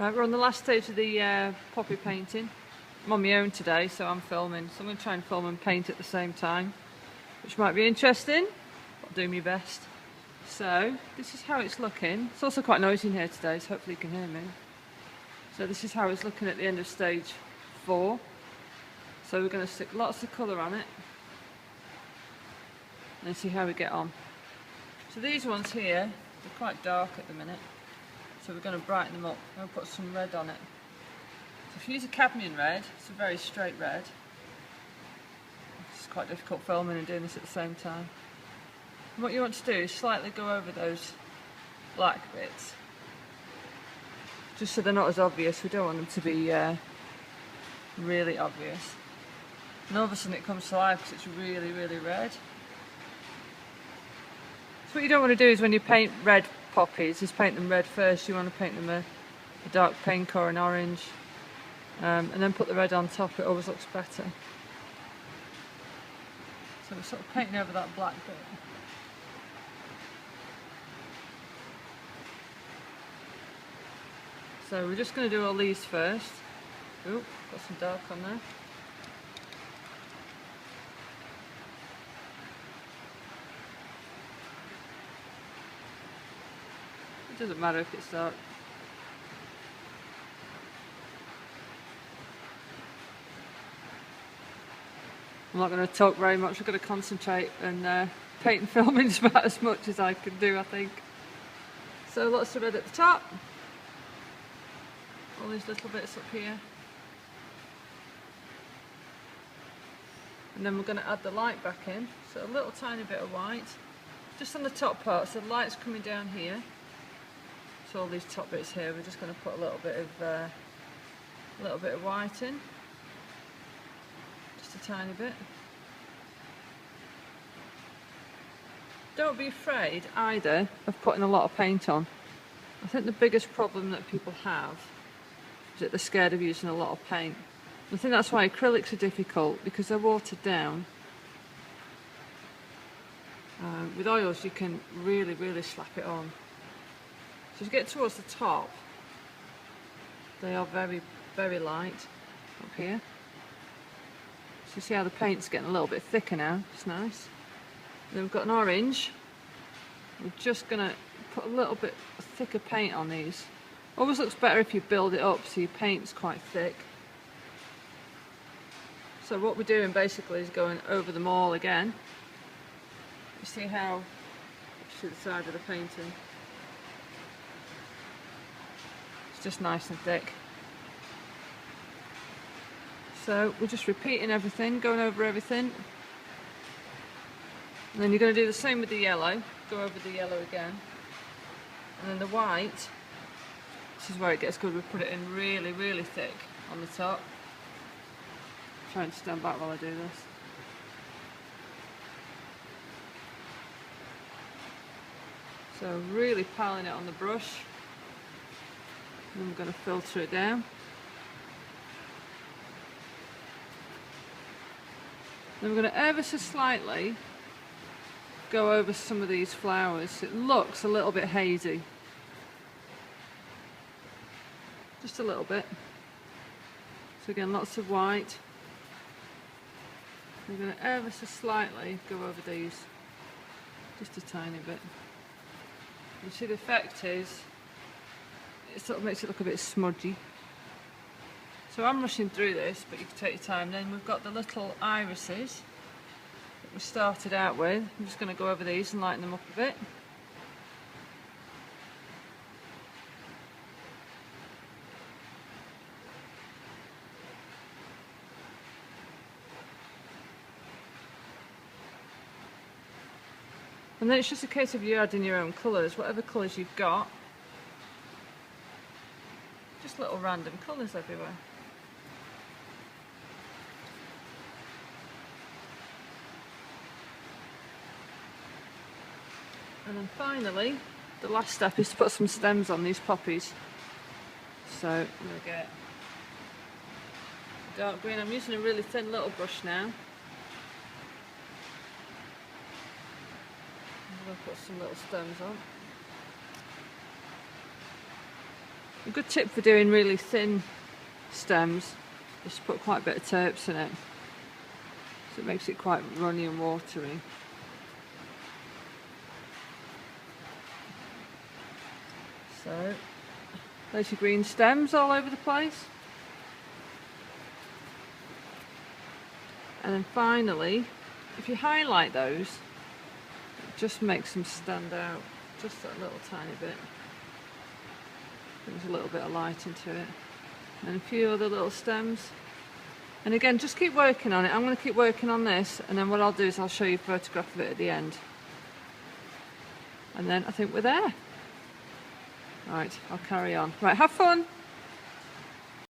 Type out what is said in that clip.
Right, we're on the last stage of the poppy painting. I'm on my own today, so I'm filming. So I'm going to try and film and paint at the same time, which might be interesting. I'll do my best. So this is how it's looking. It's also quite noisy in here today, so hopefully you can hear me. So this is how it's looking at the end of stage 4. So we're going to stick lots of colour on it and see how we get on. So these ones here, they're quite dark at the minute. So we're going to brighten them up. I'm going to put some red on it. So if you use a cadmium red, it's a very straight red. It's quite difficult filming and doing this at the same time. And what you want to do is slightly go over those black bits, just so they're not as obvious. We don't want them to be really obvious. And all of a sudden it comes to life because it's really, really red. So what you don't want to do is when you paint red poppies is paint them red first. You want to paint them a dark pink or an orange, and then put the red on top. It always looks better. So we're sort of painting over that black bit. So we're just going to do all these first. Ooh, got some dark on there. It doesn't matter if it's dark. I'm not going to talk very much. I've got to concentrate and paint and filming is about as much as I can do, I think. So lots of red at the top. All these little bits up here. And then we're going to add the light back in. So a little tiny bit of white. Just on the top part, so the light's coming down here. So all these top bits here, we're just going to put a little bit of white in. Just a tiny bit. Don't be afraid either of putting a lot of paint on. I think the biggest problem that people have is that they're scared of using a lot of paint. I think that's why acrylics are difficult, because they're watered down. With oils you can really, really slap it on. So as you get towards the top, they are very, very light up here. So you see how the paint's getting a little bit thicker now. It's nice. And then we've got an orange. We're just going to put a little bit thicker paint on these. Always looks better if you build it up so your paint's quite thick. So what we're doing basically is going over them all again. You see how it's to the side of the painting. It's just nice and thick. So we're just repeating everything, going over everything. And then you're going to do the same with the yellow. Go over the yellow again. And then the white, this is where it gets good. We put it in really, really thick on the top. I'm trying to stand back while I do this. So really piling it on the brush. And then we're going to filter it down. Then we're going to ever so slightly go over some of these flowers. It looks a little bit hazy. Just a little bit. So again, lots of white. We're going to ever so slightly go over these. Just a tiny bit. You see the effect is, it sort of makes it look a bit smudgy. So I'm rushing through this, but you can take your time. Then we've got the little irises that we started out with. I'm just going to go over these and lighten them up a bit. And then it's just a case of you adding your own colours, whatever colours you've got. Just little random colours everywhere. And then finally, the last step is to put some stems on these poppies. So I'm going to get dark green. I'm using a really thin little brush now. I'm going to put some little stems on. A good tip for doing really thin stems is to put quite a bit of terps in it, so it makes it quite runny and watery. So there's your green stems all over the place. And then finally, if you highlight those, it just makes them stand out just that little tiny bit. Brings a little bit of light into it. And a few other little stems. And again, just keep working on it. I'm going to keep working on this, and then what I'll do is I'll show you a photograph of it at the end. And then I think we're there. Right, I'll carry on. Right, have fun.